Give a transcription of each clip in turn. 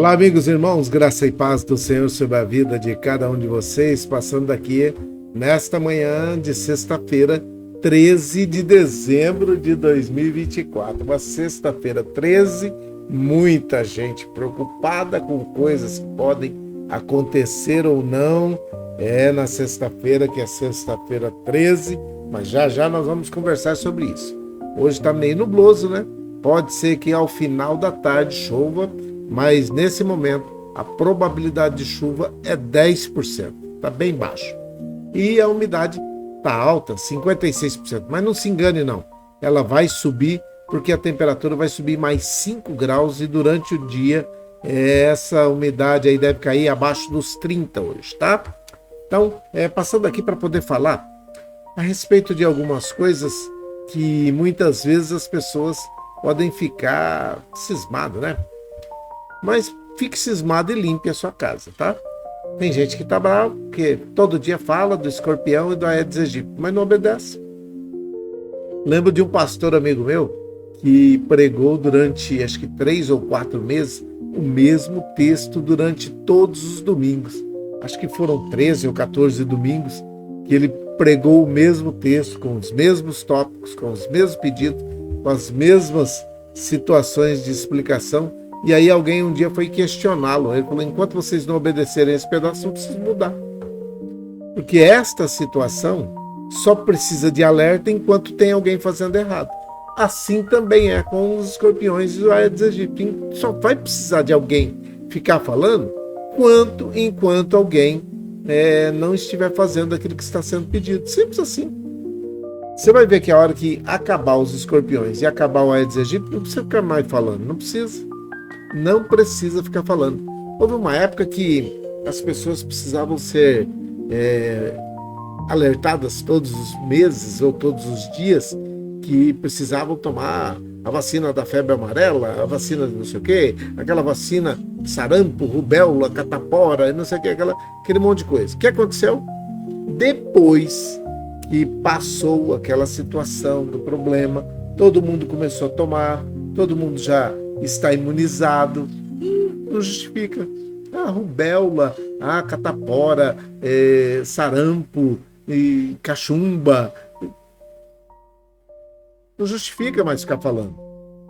Olá, amigos e irmãos, graça e paz do Senhor sobre a vida de cada um de vocês, passando aqui nesta manhã de sexta-feira, 13 de dezembro de 2024. Uma sexta-feira 13, muita gente preocupada com coisas que podem acontecer ou não. É na sexta-feira, que é sexta-feira 13, mas já já nós vamos conversar sobre isso. Hoje está meio nubloso, né? Pode ser que ao final da tarde chova, mas nesse momento a probabilidade de chuva é 10%, está bem baixo. E a umidade está alta, 56%, mas não se engane não, ela vai subir porque a temperatura vai subir mais 5 graus e durante o dia essa umidade aí deve cair abaixo dos 30 hoje, tá? Então, passando aqui para poder falar a respeito de algumas coisas que muitas vezes as pessoas podem ficar cismadas, né? Mas fique cismado e limpe a sua casa, tá? Tem gente que tá bravo, porque todo dia fala do escorpião e do Aedes aegypti, mas não obedece. Lembro de um pastor amigo meu que pregou durante, acho que 3 ou 4 meses, o mesmo texto durante todos os domingos. Acho que foram 13 ou 14 domingos que ele pregou o mesmo texto, com os mesmos tópicos, com os mesmos pedidos, com as mesmas situações de explicação. E aí alguém um dia foi questioná-lo. Ele falou, enquanto vocês não obedecerem esse pedaço, não precisa mudar. Porque esta situação só precisa de alerta enquanto tem alguém fazendo errado. Assim também é com os escorpiões e o Aedes aegypti. Só vai precisar de alguém ficar falando enquanto alguém não estiver fazendo aquilo que está sendo pedido. Simples assim. Você vai ver que a hora que acabar os escorpiões e acabar o Aedes aegypti, não precisa ficar mais falando. Não precisa. Não precisa ficar falando. Houve uma época que as pessoas precisavam ser alertadas todos os meses ou todos os dias que precisavam tomar a vacina da febre amarela, a vacina de não sei o quê, aquela vacina sarampo, rubéola, catapora, não sei o quê, aquele monte de coisa. O que aconteceu? Depois que passou aquela situação do problema, todo mundo começou a tomar, todo mundo já está imunizado, não justifica. Rubéola, catapora, sarampo, e cachumba, não justifica mais ficar falando.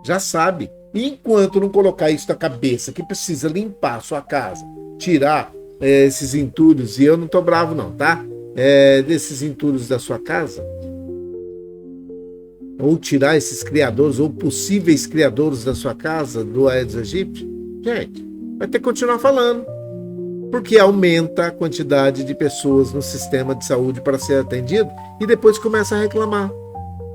Já sabe. E enquanto não colocar isso na cabeça, que precisa limpar a sua casa, tirar esses entulhos, e eu não tô bravo não, tá? Desses entulhos da sua casa, ou tirar esses criadores, ou possíveis criadores da sua casa, do Aedes aegypti, gente, vai ter que continuar falando, porque aumenta a quantidade de pessoas no sistema de saúde para ser atendido, e depois começa a reclamar,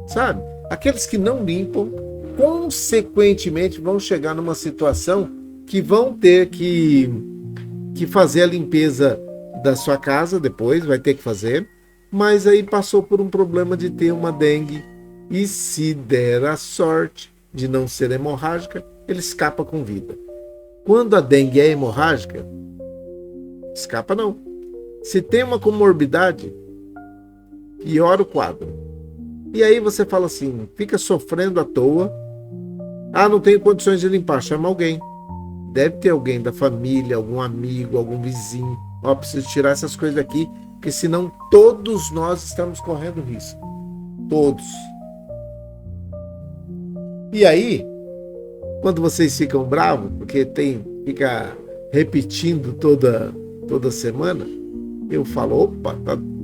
sabe? Aqueles que não limpam, consequentemente, vão chegar numa situação que vão ter que fazer a limpeza da sua casa depois, vai ter que fazer, mas aí passou por um problema de ter uma dengue, e se der a sorte de não ser hemorrágica, ele escapa com vida. Quando a dengue é hemorrágica, escapa não. Se tem uma comorbidade, piora o quadro. E aí você fala assim, fica sofrendo à toa. Não tenho condições de limpar, chama alguém. Deve ter alguém da família, algum amigo, algum vizinho. Preciso tirar essas coisas daqui, porque senão todos nós estamos correndo risco. Todos. E aí, quando vocês ficam bravos, porque fica repetindo toda semana, eu falo, opa,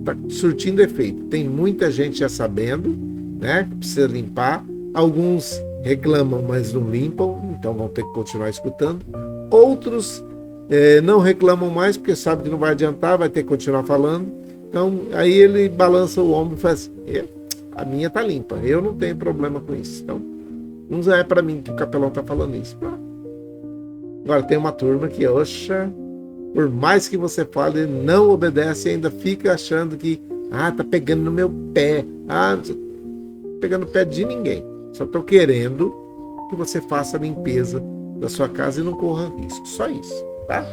tá surtindo efeito. Tem muita gente já sabendo, né, que precisa limpar. Alguns reclamam, mas não limpam, então vão ter que continuar escutando. Outros não reclamam mais, porque sabe que não vai adiantar, vai ter que continuar falando. Então, aí ele balança o ombro e faz assim, a minha tá limpa, eu não tenho problema com isso. Então, não é para mim que o capelão tá falando isso. Agora, tem uma turma que, oxa, por mais que você fale, não obedece e ainda fica achando que tá pegando no meu pé. Não tô pegando no pé de ninguém. Só estou querendo que você faça a limpeza da sua casa e não corra risco. Só isso, tá?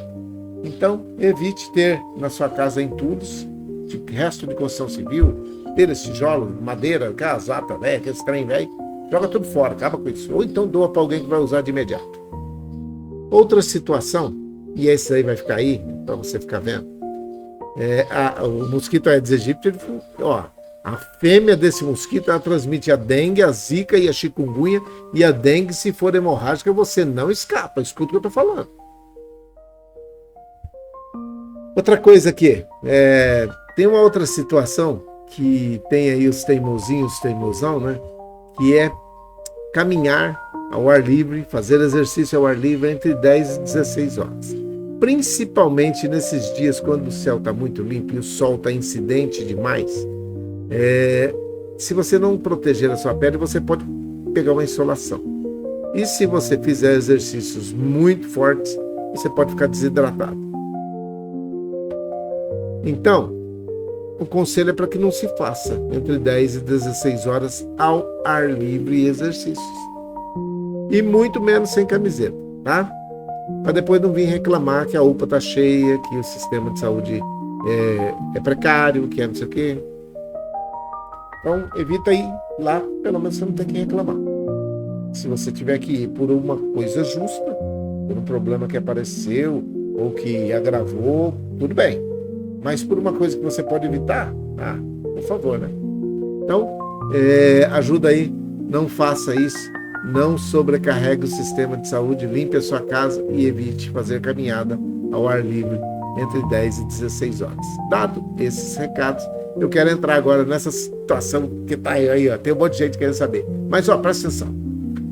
Então, evite ter na sua casa entulhos, de resto de construção civil, telhas, tijolos, madeira, casata, velho, aquele trem velho. Joga tudo fora, acaba com isso. Ou então doa para alguém que vai usar de imediato. Outra situação, e esse aí vai ficar aí, para você ficar vendo, o mosquito Aedes aegypti, a fêmea desse mosquito, ela transmite a dengue, a zika e a chikungunya, e a dengue, se for hemorrágica, você não escapa. Escuta o que eu tô falando. Outra coisa aqui, tem uma outra situação que tem aí os teimosinhos, teimosão, né? Que é caminhar ao ar livre, fazer exercício ao ar livre entre 10 e 16 horas. Principalmente nesses dias quando o céu está muito limpo e o sol está incidente demais. Se você não proteger a sua pele, você pode pegar uma insolação. E se você fizer exercícios muito fortes, você pode ficar desidratado. Então, o conselho é para que não se faça entre 10 e 16 horas ao ar livre e exercícios. E muito menos sem camiseta, tá? Para depois não vir reclamar que a UPA está cheia, que o sistema de saúde é precário, que é não sei o quê. Então, evita ir lá, pelo menos você não tem que reclamar. Se você tiver que ir por uma coisa justa, por um problema que apareceu ou que agravou, tudo bem. Mas por uma coisa que você pode evitar, por favor, né? Então, ajuda aí, não faça isso, não sobrecarregue o sistema de saúde, limpe a sua casa e evite fazer caminhada ao ar livre entre 10 e 16 horas. Dado esses recados, eu quero entrar agora nessa situação que tá aí, ó, tem um monte de gente querendo saber. Mas, presta atenção,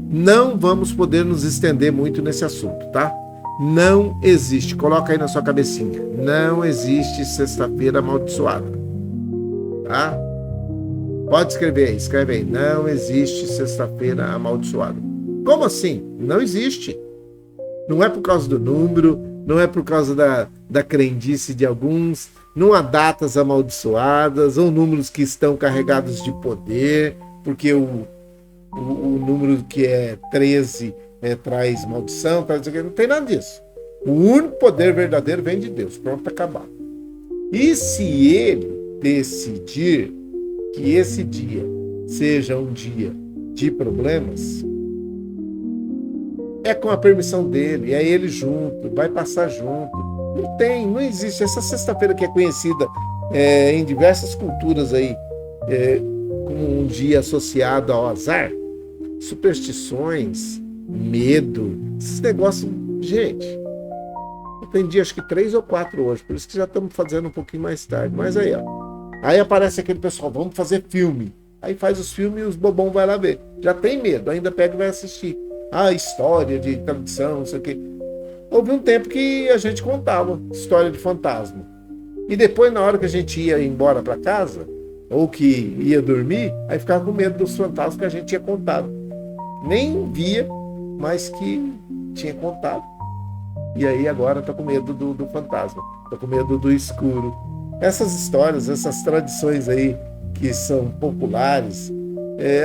não vamos poder nos estender muito nesse assunto, tá? Não existe, coloca aí na sua cabecinha, não existe sexta-feira amaldiçoada, tá? Pode escrever aí, escreve aí, não existe sexta-feira amaldiçoada. Como assim? Não existe. Não é por causa do número, não é por causa da crendice de alguns, não há datas amaldiçoadas ou números que estão carregados de poder, porque o número que é 13 traz maldição, não tem nada disso. O único poder verdadeiro vem de Deus, pronto, tá acabado. E se ele decidir que esse dia seja um dia de problemas, é com a permissão dele, é ele junto, vai passar junto. Não existe. Essa sexta-feira que é conhecida em diversas culturas aí como um dia associado ao azar, superstições, medo, esses negócios, gente, eu aprendi acho que 3 ou 4 hoje, por isso que já estamos fazendo um pouquinho mais tarde, mas aí, aí aparece aquele pessoal, vamos fazer filme, aí faz os filmes e os bobão vai lá ver, já tem medo, ainda pega e vai assistir, história de tradição, não sei o quê. Houve um tempo que a gente contava história de fantasma, e depois na hora que a gente ia embora para casa, ou que ia dormir, aí ficava com medo dos fantasmas que a gente tinha contado, nem via, mas que tinha contado. E aí agora tô com medo do fantasma, tô com medo do escuro. Essas histórias, essas tradições aí que são populares,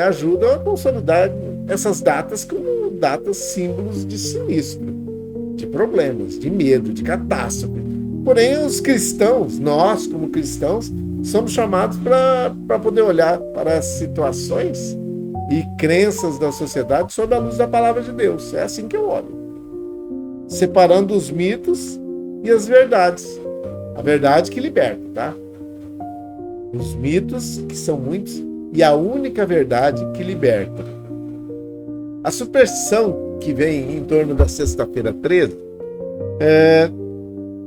ajudam a consolidar essas datas como datas símbolos de sinistro, de problemas, de medo, de catástrofe. Porém, os cristãos, nós como cristãos, somos chamados para poder olhar para as situações e crenças da sociedade sob a luz da palavra de Deus. É assim que eu olho. Separando os mitos e as verdades. A verdade que liberta, tá? Os mitos, que são muitos, e a única verdade que liberta. A superstição que vem em torno da sexta-feira 13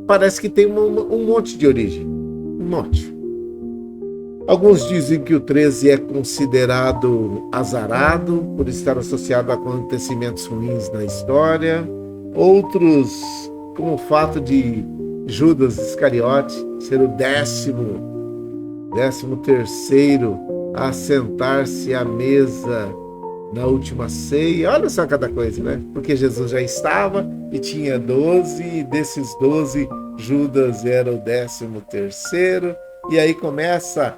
parece que tem um monte de origem. Um monte. Alguns dizem que o 13 é considerado azarado por estar associado a acontecimentos ruins na história. Outros, como o fato de Judas Iscariote ser o 13º a sentar-se à mesa na última ceia. Olha só cada coisa, né? Porque Jesus já estava e tinha 12, e desses 12, Judas era o 13º. E aí começa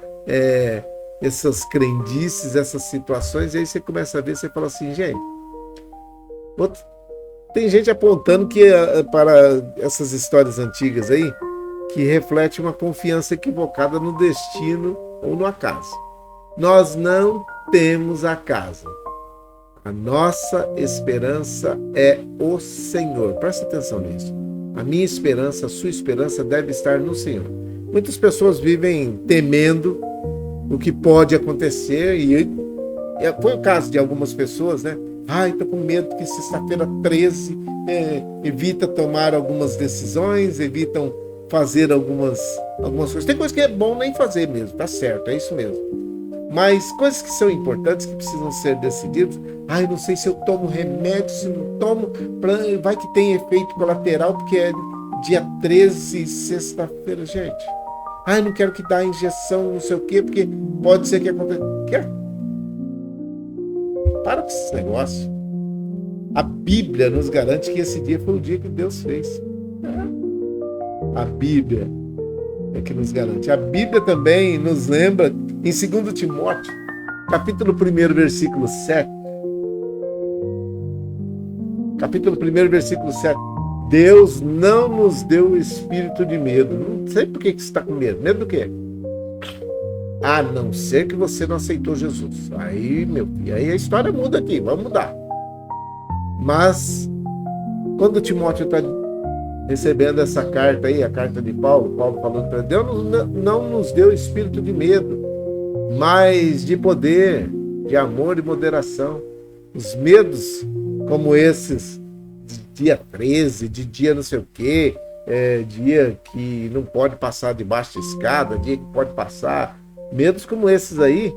essas crendices, essas situações, e aí você começa a ver, você fala assim, gente, tem gente apontando que para essas histórias antigas aí, que reflete uma confiança equivocada no destino ou no acaso. Nós não temos acaso. A nossa esperança é o Senhor. Presta atenção nisso. A minha esperança, a sua esperança deve estar no Senhor. Muitas pessoas vivem temendo o que pode acontecer e foi o caso de algumas pessoas, né? Ai, tô com medo que sexta-feira 13 evita tomar algumas decisões, evitam fazer algumas coisas. Tem coisa que é bom nem fazer mesmo, tá certo, é isso mesmo. Mas coisas que são importantes, que precisam ser decididas. Ai, não sei se eu tomo remédio, se não tomo, vai que tem efeito colateral, porque é dia 13, sexta-feira, gente. Ai, não quero que dá injeção, não sei o quê, porque pode ser que aconteça. Quer? Para com esse negócio. A Bíblia nos garante que esse dia foi o dia que Deus fez. A Bíblia é que nos garante. A Bíblia também nos lembra, em 2 Timóteo, capítulo 1, versículo 7. Capítulo 1, versículo 7. Deus não nos deu o espírito de medo. Não sei por que você está com medo. Medo do quê? A não ser que você não aceitou Jesus. Aí, meu filho, aí a história muda aqui. Vamos mudar. Mas, quando Timóteo está recebendo essa carta aí, a carta de Paulo falando para Deus, não nos deu espírito de medo, mas de poder, de amor e moderação. Os medos como esses, de dia 13, de dia não sei o quê, dia que não pode passar debaixo da escada, dia que pode passar, medos como esses aí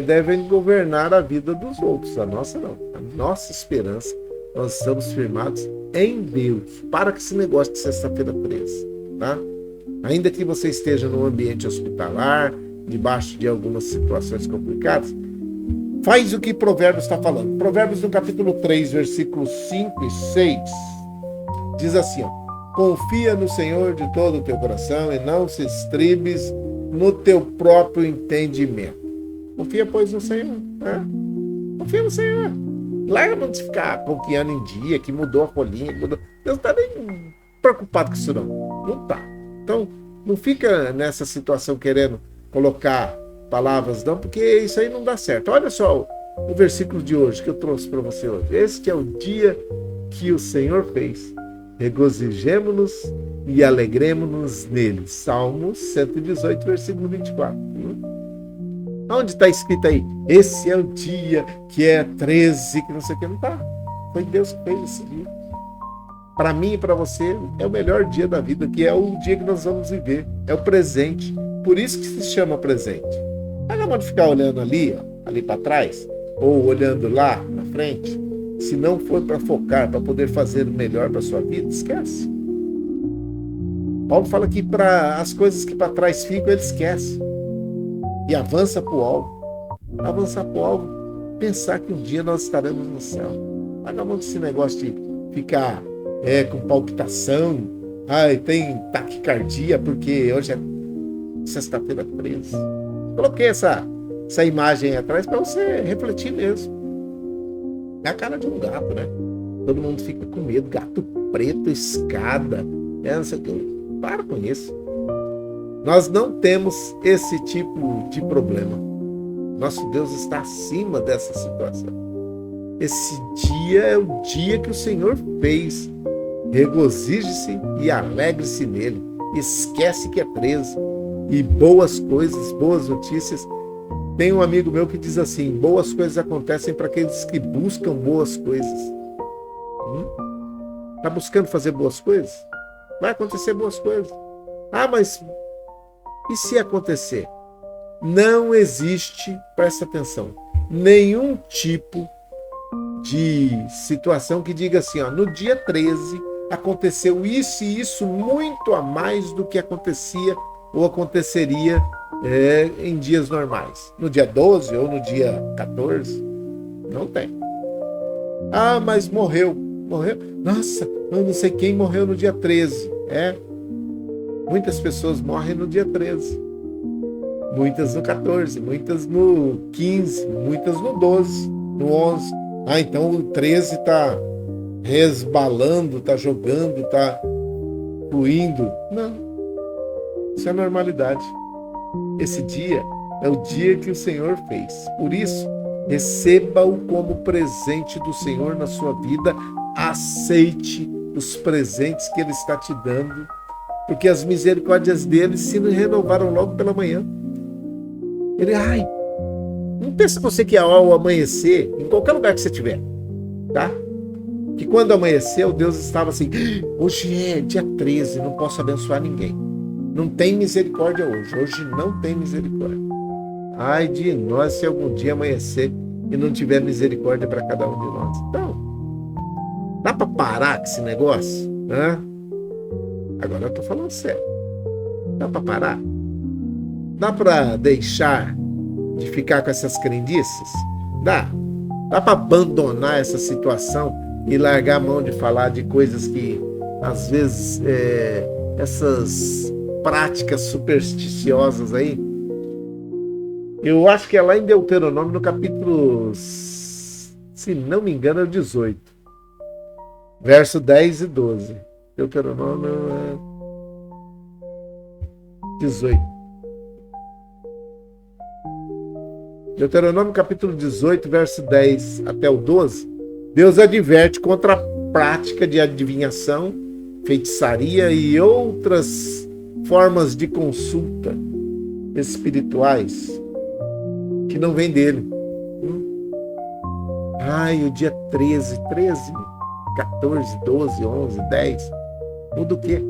devem governar a vida dos outros, a nossa não. A nossa esperança, nós estamos firmados em Deus. Para com esse negócio de sexta-feira 13, tá? Ainda que você esteja num ambiente hospitalar, debaixo de algumas situações complicadas, faz o que Provérbios está falando. Provérbios no capítulo 3, versículos 5 e 6, diz assim, ó: confia no Senhor de todo o teu coração e não se estribes no teu próprio entendimento. Confia, pois, no Senhor, né? Confia no Senhor. Larga de ficar confiando em dia, que mudou a folhinha, que mudou. Deus não está nem preocupado com isso, não. Não está. Então, não fica nessa situação querendo colocar palavras, não, porque isso aí não dá certo. Olha só o versículo de hoje que eu trouxe para você hoje. Este é o dia que o Senhor fez. Regozijemo-nos e alegremos-nos nele. Salmos 118, versículo 24. Onde está escrito aí? Esse é o dia que é 13, que não sei o que, não está. Foi Deus que fez esse dia. Para mim e para você, é o melhor dia da vida, que é o dia que nós vamos viver. É o presente. Por isso que se chama presente. Não pode ficar olhando ali, ó, ali para trás, ou olhando lá na frente. Se não for para focar, para poder fazer o melhor para sua vida, esquece. Paulo fala que para as coisas que para trás ficam, ele esquece. E avança para o alvo. Avançar para o alvo, pensar que um dia nós estaremos no céu. Larga a mão desse negócio de ficar com palpitação. Ai, tem taquicardia, porque hoje é sexta-feira 13. Coloquei essa imagem aí atrás para você refletir mesmo. É a cara de um gato, né? Todo mundo fica com medo. Gato preto, escada. Não sei o que. Para com isso. Nós não temos esse tipo de problema. Nosso Deus está acima dessa situação. Esse dia é o dia que o Senhor fez. Regozije-se e alegre-se nele. Esquece que é 13. E boas coisas, boas notícias. Tem um amigo meu que diz assim: boas coisas acontecem para aqueles que buscam boas coisas. Está buscando fazer boas coisas? Vai acontecer boas coisas. Ah, mas e se acontecer? Não existe, presta atenção, nenhum tipo de situação que diga assim, ó, no dia 13 aconteceu isso e isso muito a mais do que acontecia ou aconteceria em dias normais. No dia 12 ou no dia 14, não tem. Ah, mas morreu. Nossa, eu não sei quem morreu no dia 13. Muitas pessoas morrem no dia 13. Muitas no 14, muitas no 15, muitas no 12, no 11. Ah, então o 13 está resbalando, está jogando, está fluindo. Não. Isso é normalidade. Esse dia é o dia que o Senhor fez. Por isso, Receba-o como presente do Senhor na sua vida. Aceite os presentes que Ele está te dando, porque as misericórdias dele se renovaram logo pela manhã. Ele, não pensa você que ao amanhecer, em qualquer lugar que você estiver, tá? Que quando amanheceu, Deus estava assim, hoje é dia 13, não posso abençoar ninguém. Não tem misericórdia hoje não tem misericórdia. Ai de nós se algum dia amanhecer e não tiver misericórdia para cada um de nós. Então, dá para parar com esse negócio? Né? Agora eu tô falando sério. Dá para parar? Dá para deixar de ficar com essas crendices? Dá. Dá para abandonar essa situação e largar a mão de falar de coisas que, às vezes, essas práticas supersticiosas aí. Eu acho que é lá em Deuteronômio, no capítulo, se não me engano, é o 18. Verso 10 e 12. Deuteronômio 18. Deuteronômio capítulo 18, verso 10 até o 12. Deus adverte contra a prática de adivinhação, feitiçaria e outras formas de consulta espirituais que não vem dele. O dia 13, 14, 12, 11, 10. Muda o quê?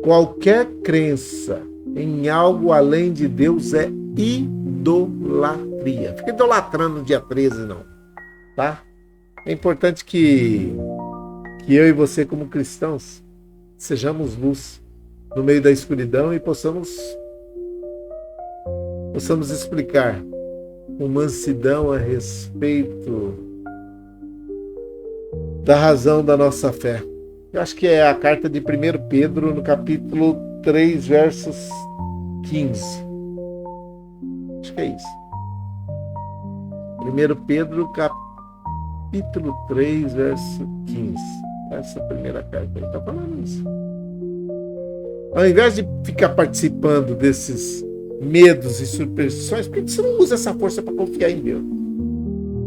Qualquer crença em algo além de Deus é idolatria. Fica idolatrando no dia 13, não. Tá? É importante que eu e você, como cristãos, sejamos luz no meio da escuridão e possamos explicar com mansidão a respeito da razão da nossa fé. Eu acho que é a carta de 1 Pedro, no capítulo 3, versos 15. Acho que é isso. 1 Pedro, capítulo 3, verso 15. Essa é a primeira carta aí está falando isso. Ao invés de ficar participando desses medos e superstições, por que você não usa essa força para confiar em Deus?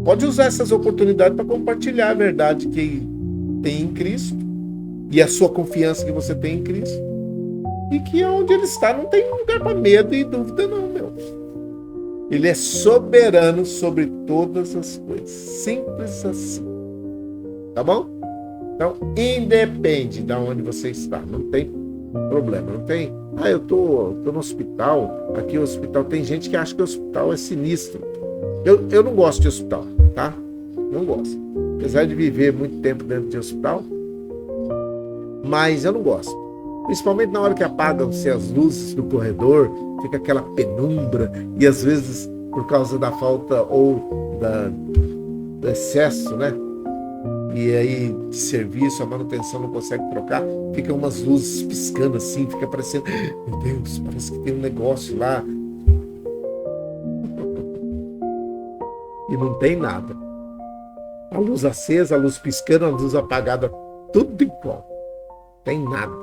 Pode usar essas oportunidades para compartilhar a verdade que tem em Cristo e a sua confiança que você tem em Cristo. E que onde Ele está não tem lugar para medo e dúvida não, meu. Ele é soberano sobre todas as coisas. Simples assim. Tá bom? Então, independe de onde você está. Não tem problema. Não tem... eu tô no hospital. Aqui o hospital... Tem gente que acha que o hospital é sinistro. Eu não gosto de hospital, tá? Não gosto. Apesar de viver muito tempo dentro de hospital, mas eu não gosto. Principalmente na hora que apagam-se as luzes do corredor, fica aquela penumbra, e às vezes, por causa da falta ou do excesso, né? E aí, de serviço, a manutenção não consegue trocar, ficam umas luzes piscando assim, fica parecendo, meu Deus, parece que tem um negócio lá. E não tem nada. A luz acesa, a luz piscando, a luz apagada, tudo igual. Tem nada.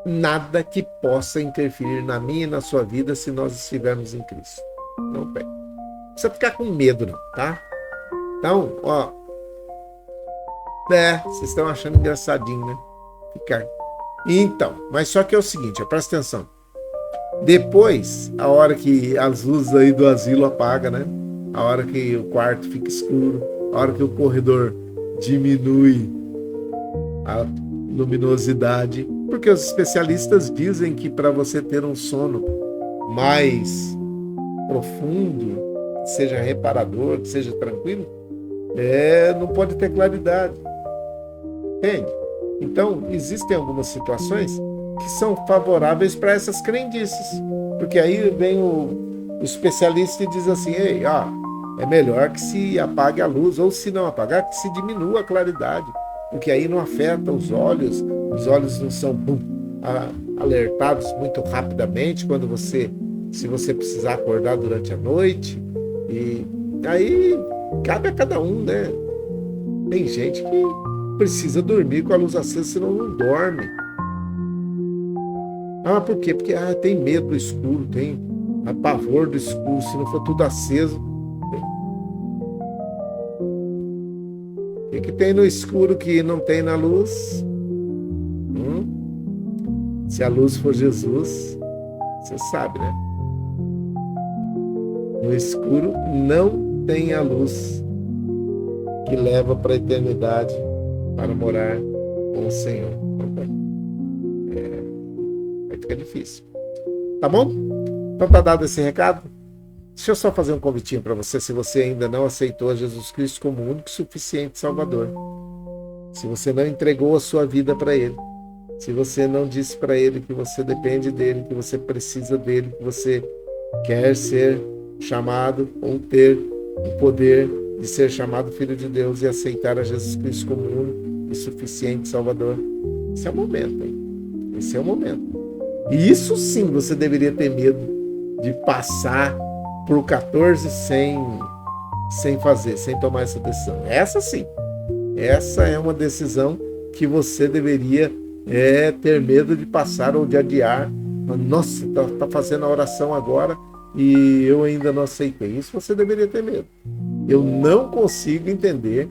Nada que possa interferir na minha e na sua vida se nós estivermos em Cristo. Não tem. Não precisa ficar com medo, não, tá? Então, vocês estão achando engraçadinho, né? Ficar. Então, mas só que é o seguinte, presta atenção. Depois, a hora que as luzes aí do asilo apagam, né? A hora que o quarto fica escuro, a hora que o corredor diminui a luminosidade, porque os especialistas dizem que para você ter um sono mais profundo, que seja reparador, que seja tranquilo, não pode ter claridade. Entende? Então, existem algumas situações que são favoráveis para essas crendices, porque aí vem o especialista e diz assim, é melhor que se apague a luz, ou se não apagar, que se diminua a claridade, porque aí não afeta os olhos não são alertados muito rapidamente se você precisar acordar durante a noite, e aí cabe a cada um, né? Tem gente que precisa dormir com a luz acesa, senão não dorme. Por quê? Porque tem medo do escuro, tem pavor do escuro, se não for tudo aceso, tem no escuro que não tem na luz? Se a luz for Jesus, você sabe, né? No escuro não tem a luz que leva para a eternidade para morar com o Senhor. Vai ficar difícil. Tá bom? Então tá dado esse recado? Deixa eu só fazer um convitinho para você, se você ainda não aceitou Jesus Cristo como o único e suficiente Salvador. Se você não entregou a sua vida para Ele. Se você não disse para Ele que você depende dEle, que você precisa dEle, que você quer ser chamado ou ter o poder de ser chamado Filho de Deus e aceitar a Jesus Cristo como o único e suficiente Salvador. Esse é o momento, hein? Esse é o momento. E isso sim você deveria ter medo de passar por 14 sem fazer, sem tomar essa decisão. Essa sim. Essa é uma decisão que você deveria ter medo de passar ou de adiar. Nossa, tá fazendo a oração agora e eu ainda não aceitei. Isso você deveria ter medo. Eu não consigo entender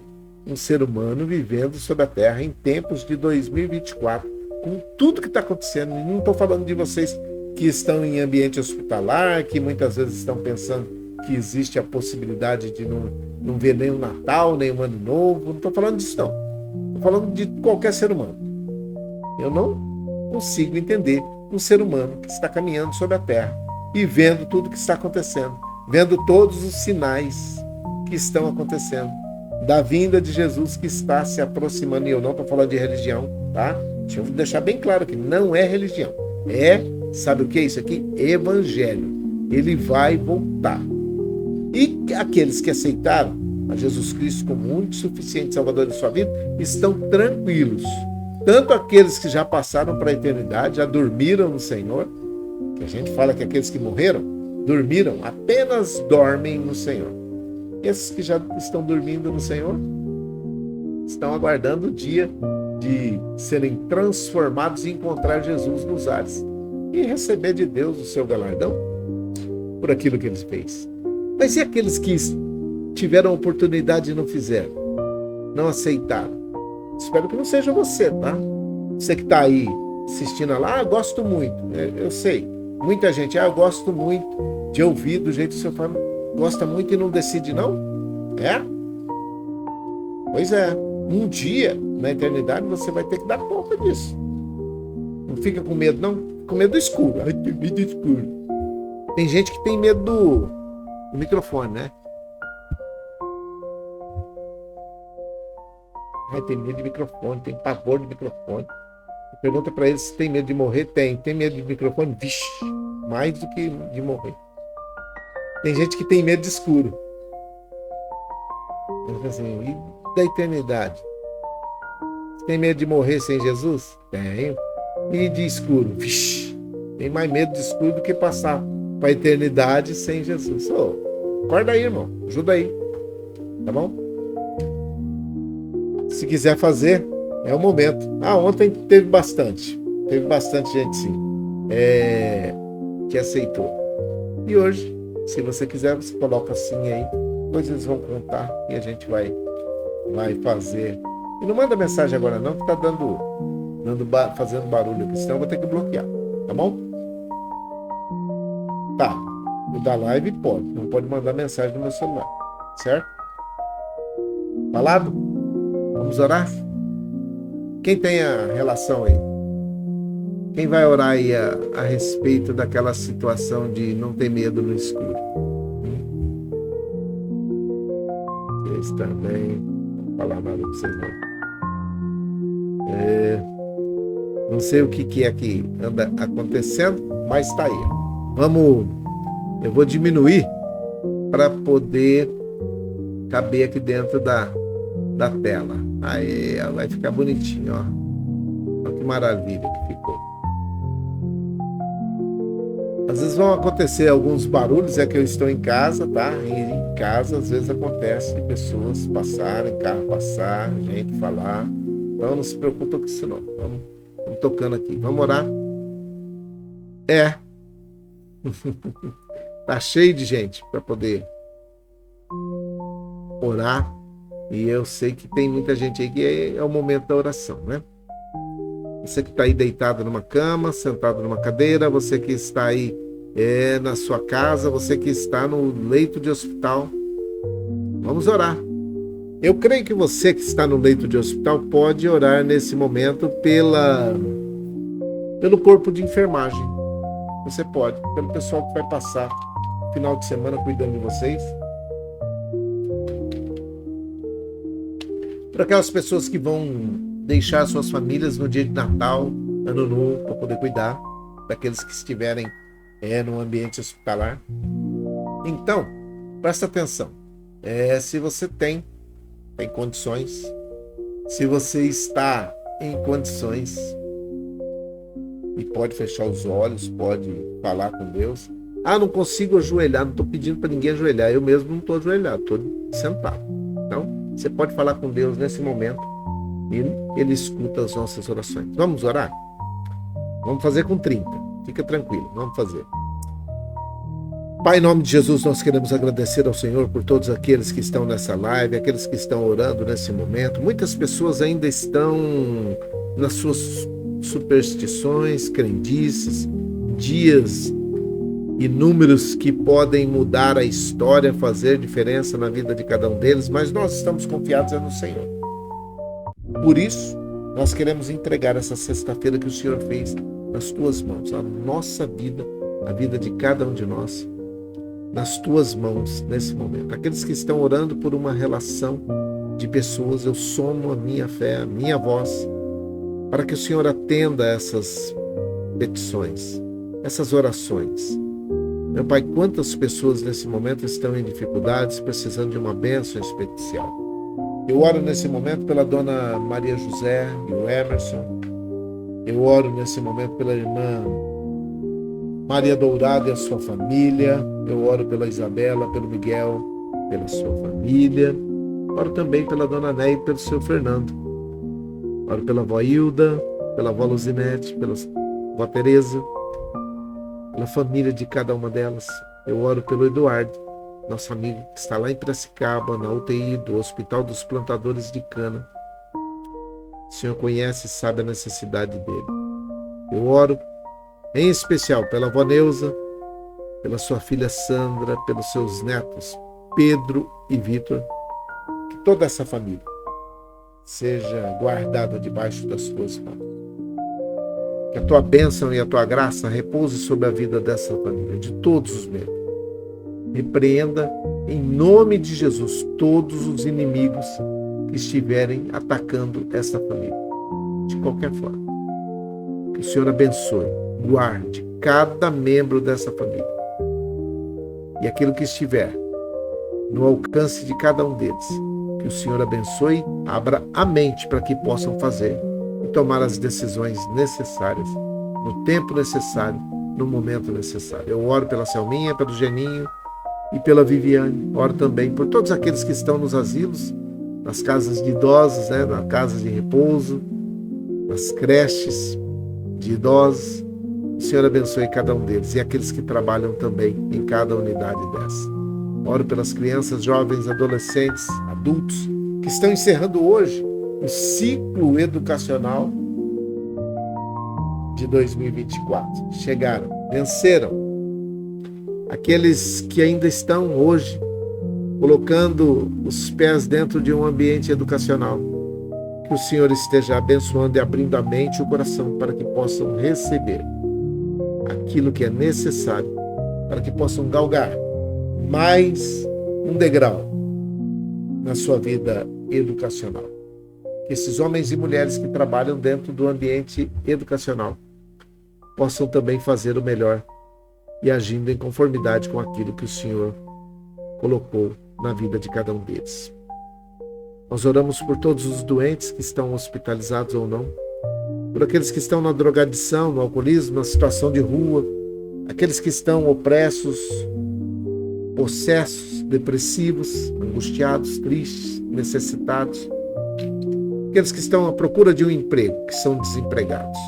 um ser humano vivendo sobre a Terra em tempos de 2024, com tudo que está acontecendo. E não estou falando de vocês que estão em ambiente hospitalar, que muitas vezes estão pensando que existe a possibilidade de não ver nem o Natal, nem o Ano Novo. Não estou falando disso, não. Estou falando de qualquer ser humano. Eu não consigo entender um ser humano que está caminhando sobre a Terra e vendo tudo que está acontecendo, vendo todos os sinais que estão acontecendo, da vinda de Jesus que está se aproximando. E eu não estou falando de religião, tá? Deixa eu deixar bem claro que não é religião. Sabe o que é isso aqui? Evangelho. Ele vai voltar. E aqueles que aceitaram a Jesus Cristo como o único e suficiente Salvador da sua vida estão tranquilos. Tanto aqueles que já passaram para a eternidade, já dormiram no Senhor, que a gente fala que aqueles que morreram, dormiram, apenas dormem no Senhor. Esses que já estão dormindo no Senhor, estão aguardando o dia de serem transformados e encontrar Jesus nos ares e receber de Deus o seu galardão por aquilo que ele fez. Mas e aqueles que tiveram oportunidade e não fizeram? Não aceitaram? Espero que não seja você, tá? Você que está aí assistindo lá, gosto muito. Eu sei, muita gente, eu gosto muito de ouvir do jeito que o senhor fala, gosta muito e não decide não? Pois é, um dia, na eternidade, você vai ter que dar conta disso. Não fica com medo, não? Com medo do escuro. Ai, tem medo do escuro. Tem gente que tem medo do microfone, né? Ai, tem medo de microfone, tem pavor de microfone. Pergunta para eles se tem medo de morrer. Tem medo de microfone? Vixe, mais do que de morrer. Tem gente que tem medo de escuro. Assim, e da eternidade? Tem medo de morrer sem Jesus? Tenho. E de escuro? Vixe, tem mais medo de escuro do que passar para a eternidade sem Jesus. Acorda aí, irmão. Ajuda aí. Tá bom? Se quiser fazer, é o momento. Ontem teve bastante. Teve bastante gente, sim. Que aceitou. E hoje, se você quiser, você coloca assim aí. Depois eles vão contar e a gente vai fazer. E não manda mensagem agora não, que tá fazendo barulho aqui, senão eu vou ter que bloquear. Tá bom? Tá. O da live pode. Não pode mandar mensagem no meu celular. Certo? Falado? Vamos orar? Quem tem a relação aí? Quem vai orar aí a respeito daquela situação de não ter medo no escuro? Vocês também. Não vou falar nada pra vocês não. Não sei o que é que anda acontecendo, mas tá aí. Eu vou diminuir para poder caber aqui dentro da tela. Aí vai ficar bonitinho, ó. Olha que maravilha que ficou. Às vezes vão acontecer alguns barulhos, que eu estou em casa, tá? E em casa às vezes acontece de pessoas passarem, carro passar, gente falar. Então não se preocupa com isso não. Vamos tocando aqui. Vamos orar? Tá cheio de gente para poder orar E eu sei que tem muita gente aí que é o momento da oração, né? Você que está aí deitado numa cama, sentado numa cadeira, você que está aí na sua casa, você que está no leito de hospital, vamos orar. Eu creio que você que está no leito de hospital pode orar nesse momento pelo corpo de enfermagem. Você pode, pelo pessoal que vai passar o final de semana cuidando de vocês. Por aquelas pessoas que vão deixar suas famílias no dia de Natal, Ano Novo, para poder cuidar daqueles que estiverem no ambiente hospitalar. Então, presta atenção. Se você tem condições, se você está em condições e pode fechar os olhos, pode falar com Deus. Não consigo ajoelhar, não estou pedindo para ninguém ajoelhar, eu mesmo não estou ajoelhado, estou sentado. Então, você pode falar com Deus nesse momento e Ele escuta as nossas orações. Vamos orar? Vamos fazer com 30, fica tranquilo, vamos fazer. Pai, em nome de Jesus, nós queremos agradecer ao Senhor por todos aqueles que estão nessa live, aqueles que estão orando nesse momento. Muitas pessoas ainda estão nas suas superstições, crendices, dias e números que podem mudar a história, fazer diferença na vida de cada um deles, mas nós estamos confiados no Senhor. Por isso, nós queremos entregar essa sexta-feira que o Senhor fez nas tuas mãos, a nossa vida, a vida de cada um de nós, nas tuas mãos nesse momento. Aqueles que estão orando por uma relação de pessoas, eu somo a minha fé, a minha voz, para que o Senhor atenda essas petições, essas orações. Meu Pai, quantas pessoas nesse momento estão em dificuldades, precisando de uma bênção especial. Eu oro nesse momento pela dona Maria José e o Emerson. Eu oro nesse momento pela irmã Maria Dourada e a sua família. Eu oro pela Isabela, pelo Miguel, pela sua família. Oro também pela dona Néia e pelo seu Fernando. Oro pela avó Hilda, pela avó Luzinete, pela avó Tereza, pela família de cada uma delas. Eu oro pelo Eduardo, nosso amigo que está lá em Piracicaba, na UTI do Hospital dos Plantadores de Cana. O Senhor conhece e sabe a necessidade dele. Eu oro em especial pela avó Neuza, pela sua filha Sandra, pelos seus netos Pedro e Vitor, que toda essa família seja guardada debaixo das tuas mãos. Que a tua bênção e a tua graça repouse sobre a vida dessa família, de todos os membros. Repreenda em nome de Jesus todos os inimigos que estiverem atacando essa família, de qualquer forma. Que o Senhor abençoe, guarde cada membro dessa família. E aquilo que estiver no alcance de cada um deles, que o Senhor abençoe, abra a mente para que possam fazer e tomar as decisões necessárias, no tempo necessário, no momento necessário. Eu oro pela Selminha, pelo Geninho e pela Viviane. Oro também por todos aqueles que estão nos asilos, nas casas de idosos, nas casas de repouso, nas creches de idosos. O Senhor abençoe cada um deles e aqueles que trabalham também em cada unidade dessa. Oro pelas crianças, jovens, adolescentes, adultos que estão encerrando hoje o ciclo educacional de 2024. Chegaram, venceram. Aqueles que ainda estão hoje colocando os pés dentro de um ambiente educacional. Que o Senhor esteja abençoando e abrindo a mente e o coração para que possam receber aquilo que é necessário, para que possam galgar mais um degrau na sua vida educacional. Que esses homens e mulheres que trabalham dentro do ambiente educacional possam também fazer o melhor e agindo em conformidade com aquilo que o Senhor colocou na vida de cada um deles. Nós oramos por todos os doentes que estão hospitalizados ou não, por aqueles que estão na drogadição, no alcoolismo, na situação de rua, aqueles que estão opressos, possessos, depressivos, angustiados, tristes, necessitados, aqueles que estão à procura de um emprego, que são desempregados.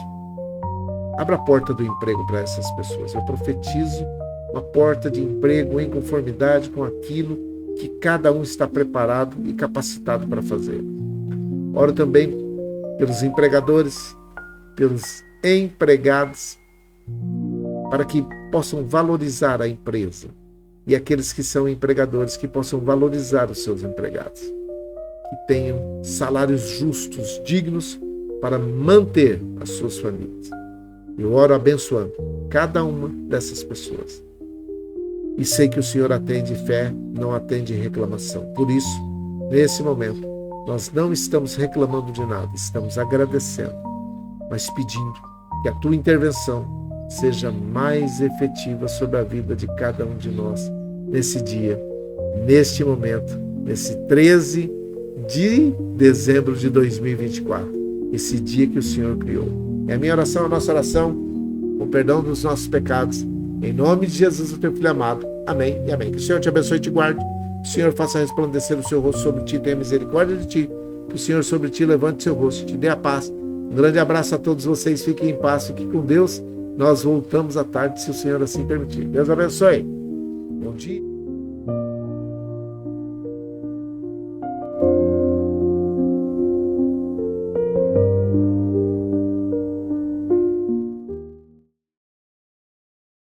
Abra a porta do emprego para essas pessoas. Eu profetizo uma porta de emprego em conformidade com aquilo que cada um está preparado e capacitado para fazer. Oro também pelos empregadores, pelos empregados, para que possam valorizar a empresa, e aqueles que são empregadores que possam valorizar os seus empregados, que tenham salários justos, dignos, para manter as suas famílias. Eu oro abençoando cada uma dessas pessoas. E sei que o Senhor atende fé, não atende reclamação. Por isso, nesse momento, nós não estamos reclamando de nada, estamos agradecendo, mas pedindo que a tua intervenção seja mais efetiva sobre a vida de cada um de nós, nesse dia, neste momento, nesse 13 de dezembro de 2024, esse dia que o Senhor criou. É a minha oração, a nossa oração, o perdão dos nossos pecados, em nome de Jesus, o teu Filho amado. Amém e amém. Que o Senhor te abençoe e te guarde, que o Senhor faça resplandecer o seu rosto sobre ti, tenha misericórdia de ti, que o Senhor sobre ti levante seu rosto, te dê a paz. Um grande abraço a todos vocês, fiquem em paz, fiquem com Deus. Nós voltamos à tarde, se o Senhor assim permitir. Deus abençoe. Bom dia.